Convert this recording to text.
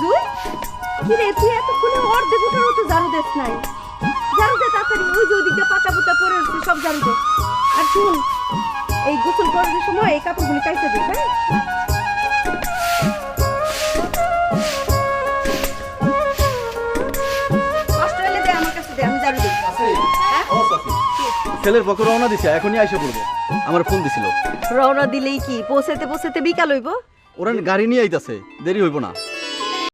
জুই কি রে তুই এতক্ষণে অর্ধেক উঠার মতো ঝাড়ু দেস নাই ঝাড়ু দে তাড়াতাড়ি ওই যে ওদিকটা পাতা পুতা পরে রয়েছে সব ঝাড়ু দে আর শুন এই গোসল করার সময় এই কাপড়গুলি কাইতে দে হ্যাঁ কষ্ট হলে দে আমার কাছে দে আমি ঝাড়ু দিই ছেলের পক্ষে রওনা দিছে এখনই আইসা পড়বো আমার ফোন দিছিল রওনা দিলেই কি পৌঁছাতে পৌঁছাতে বিকাল হইব ওরা গাড়ি নিয়ে আইতাছে দেরি হইব না